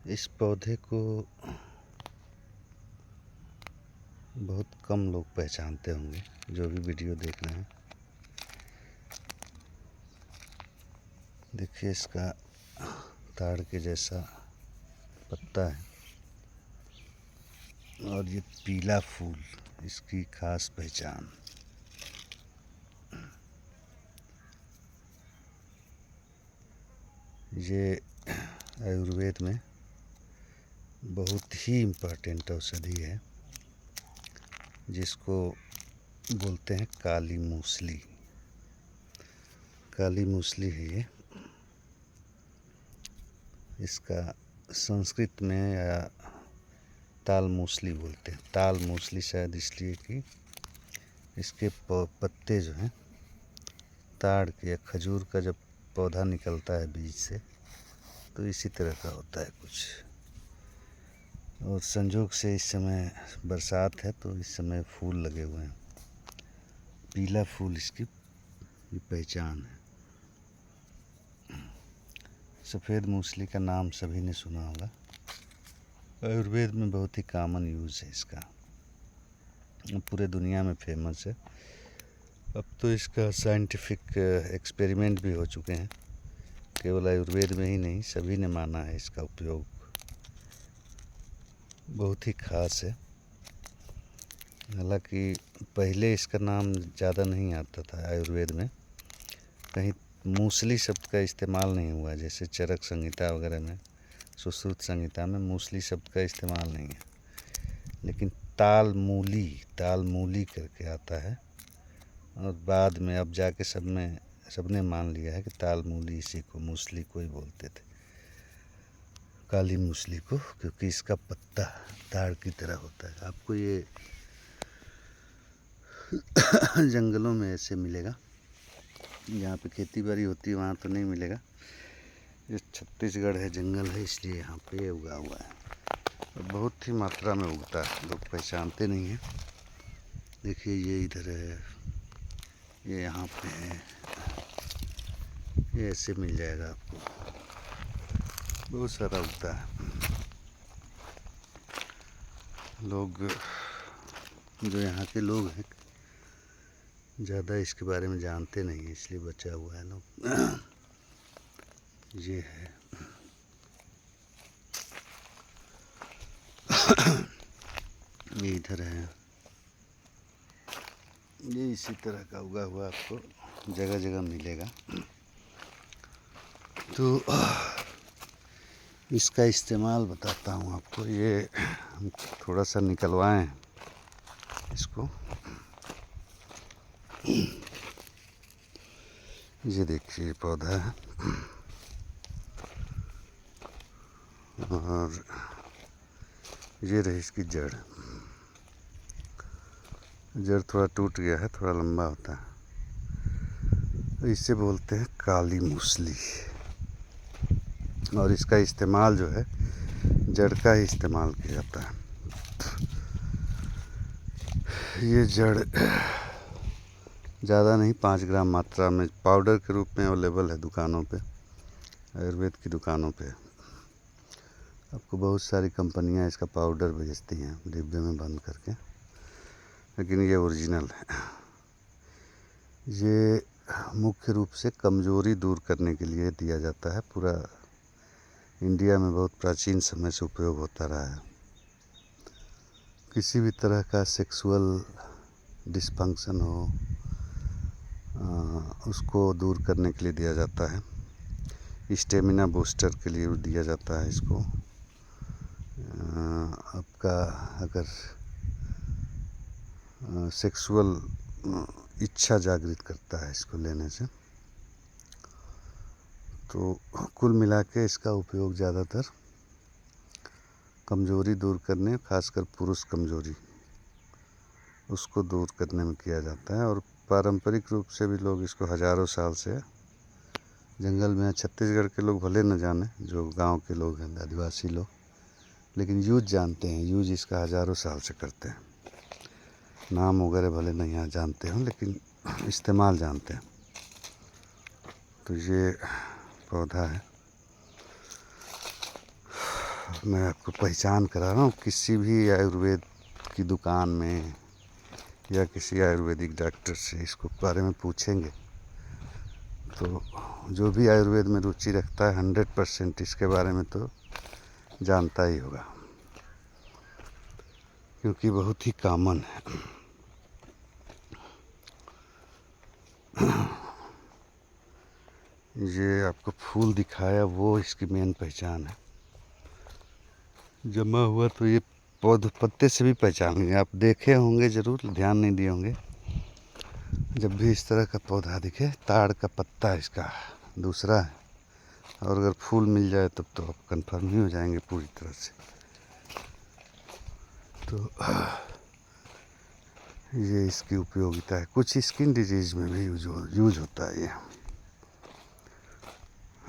इस पौधे को बहुत कम लोग पहचानते होंगे जो भी वीडियो देख रहे हैं। देखिए, इसका ताड़ के जैसा पत्ता है और ये पीला फूल इसकी खास पहचान। ये आयुर्वेद में बहुत ही इम्पोर्टेंट औषधि है जिसको बोलते हैं काली मूसली। काली मूसली है ये। इसका संस्कृत में या ताल मूसली बोलते हैं। ताल मूसली शायद इसलिए कि इसके पत्ते जो हैं ताड़ के या खजूर का जब पौधा निकलता है बीज से तो इसी तरह का होता है कुछ। और संजोग से इस समय बरसात है तो इस समय फूल लगे हुए हैं। पीला फूल इसकी पहचान है। सफ़ेद मूसली का नाम सभी ने सुना होगा। आयुर्वेद में बहुत ही कॉमन यूज़ है इसका, पूरे दुनिया में फेमस है। अब तो इसका साइंटिफिक एक्सपेरिमेंट भी हो चुके हैं। केवल आयुर्वेद में ही नहीं, सभी ने माना है इसका उपयोग बहुत ही खास है। हालांकि पहले इसका नाम ज़्यादा नहीं आता था आयुर्वेद में, कहीं मूसली शब्द का इस्तेमाल नहीं हुआ। जैसे चरक संहिता वगैरह में, सुश्रुत संहिता में मूसली शब्द का इस्तेमाल नहीं है, लेकिन ताल मूली करके आता है। और बाद में अब जाके सबने मान लिया है कि ताल मूली इसी को मूसली को ही बोलते थे, काली मूसली को, क्योंकि इसका पत्ता ताड़ की तरह होता है। आपको ये जंगलों में ऐसे मिलेगा, जहाँ पे खेती बाड़ी होती है वहाँ तो नहीं मिलेगा। ये छत्तीसगढ़ है, जंगल है, इसलिए यहाँ पे उगा हुआ है और बहुत ही मात्रा में उगता है। लोग पहचानते नहीं हैं। देखिए, ये इधर है, ये यहाँ पे है, ये ऐसे मिल जाएगा आपको, बहुत सारा उगता है। लोग जो यहाँ के लोग हैं ज़्यादा इसके बारे में जानते नहीं हैं, इसलिए बचा हुआ है लोग। ये है, ये इधर है, ये इसी तरह का उगा हुआ आपको जगह जगह मिलेगा। तो इसका इस्तेमाल बताता हूँ आपको। ये हम थोड़ा सा निकलवाएं इसको। ये देखिए पौधा है और ये रही इसकी जड़ थोड़ा टूट गया है, थोड़ा लंबा होता है। तो इसे बोलते हैं काली मूसली। और इसका इस्तेमाल जो है जड़ का ही इस्तेमाल किया जाता है। ये जड़ ज़्यादा नहीं, 5 ग्राम मात्रा में पाउडर के रूप में अवेलेबल है दुकानों पे, आयुर्वेद की दुकानों पे। आपको बहुत सारी कंपनियां इसका पाउडर बेचती हैं डिब्बे में बंद करके, लेकिन ये ओरिजिनल है। ये मुख्य रूप से कमज़ोरी दूर करने के लिए दिया जाता है। पूरा इंडिया में बहुत प्राचीन समय से उपयोग होता रहा है। किसी भी तरह का सेक्सुअल डिसफंक्शन हो उसको दूर करने के लिए दिया जाता है। स्टेमिना बूस्टर के लिए दिया जाता है इसको। आपका अगर सेक्सुअल इच्छा जागृत करता है इसको लेने से। तो कुल मिला के इसका उपयोग ज़्यादातर कमज़ोरी दूर करने, खासकर पुरुष कमज़ोरी, उसको दूर करने में किया जाता है। और पारंपरिक रूप से भी लोग इसको हज़ारों साल से जंगल में, छत्तीसगढ़ के लोग भले न जाने, जो गांव के लोग हैं, आदिवासी लोग, लेकिन यूज जानते हैं। यूज इसका हज़ारों साल से करते हैं। नाम वगैरह भले नहीं यहाँ जानते हों, लेकिन इस्तेमाल जानते हैं। तो ये पौधा है मैं आपको पहचान करा रहा हूँ। किसी भी आयुर्वेद की दुकान में या किसी आयुर्वेदिक डॉक्टर से इसको बारे में पूछेंगे तो जो भी आयुर्वेद में रुचि रखता है 100% इसके बारे में तो जानता ही होगा, क्योंकि बहुत ही कॉमन है। ये आपको फूल दिखाया वो इसकी मेन पहचान है। जमा हुआ तो ये पौध पत्ते से भी पहचान लेंगे। आप देखे होंगे ज़रूर, ध्यान नहीं दिए होंगे। जब भी इस तरह का पौधा दिखे, ताड़ का पत्ता इसका दूसरा है, और अगर फूल मिल जाए तब तो आप कंफर्म ही हो जाएंगे पूरी तरह से। तो ये इसकी उपयोगिता है। कुछ स्किन डिजीज़ में भी यूज होता है ये।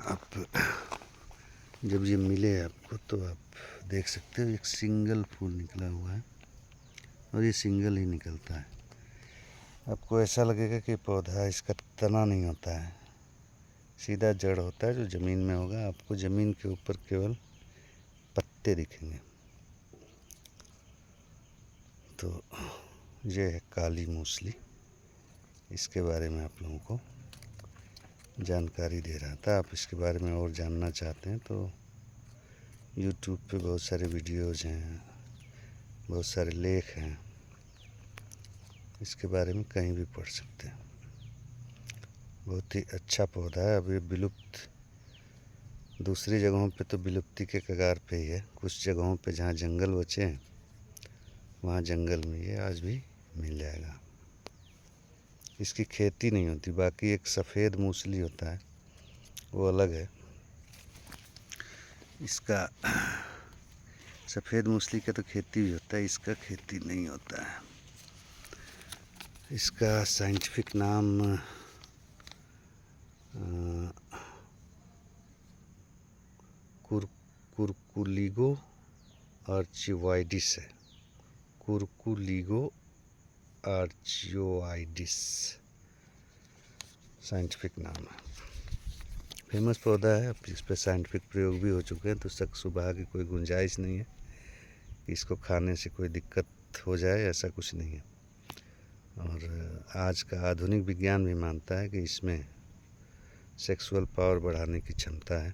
आप जब ये मिले आपको तो आप देख सकते हो एक सिंगल फूल निकला हुआ है, और ये सिंगल ही निकलता है। आपको ऐसा लगेगा कि पौधा इसका तना नहीं होता है, सीधा जड़ होता है जो ज़मीन में होगा। आपको ज़मीन के ऊपर केवल पत्ते दिखेंगे। तो ये है काली मूसली। इसके बारे में आप लोगों को जानकारी दे रहा था। आप इसके बारे में और जानना चाहते हैं तो YouTube पे बहुत सारे वीडियोज़ हैं, बहुत सारे लेख हैं, इसके बारे में कहीं भी पढ़ सकते हैं। बहुत ही अच्छा पौधा है। अभी विलुप्त, दूसरी जगहों पे तो विलुप्ति के कगार पे ही है। कुछ जगहों पे जहाँ जंगल बचे हैं वहाँ जंगल में ये आज भी मिल जाएगा। इसकी खेती नहीं होती। बाकी एक सफ़ेद मूसली होता है वो अलग है। इसका सफ़ेद मूसली का तो खेती भी होता है, इसका खेती नहीं होता है। इसका साइंटिफिक नाम कुरकुलिगो आर्चियोइडिस है। कुरकुलिगो आर्चियोइडिस साइंटिफिक नाम है। फेमस पौधा है। अब इस पर साइंटिफिक प्रयोग भी हो चुके हैं, तो शक शुबा की कोई गुंजाइश नहीं है कि इसको खाने से कोई दिक्कत हो जाए, ऐसा कुछ नहीं है। और आज का आधुनिक विज्ञान भी मानता है कि इसमें सेक्सुअल पावर बढ़ाने की क्षमता है।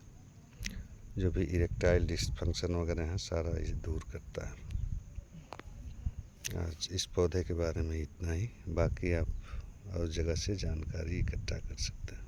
जो भी इरेक्टाइल डिसफंक्शन वगैरह हैं सारा ये दूर करता है। आज इस पौधे के बारे में इतना ही। बाकी आप और जगह से जानकारी इकट्ठा कर सकते हैं।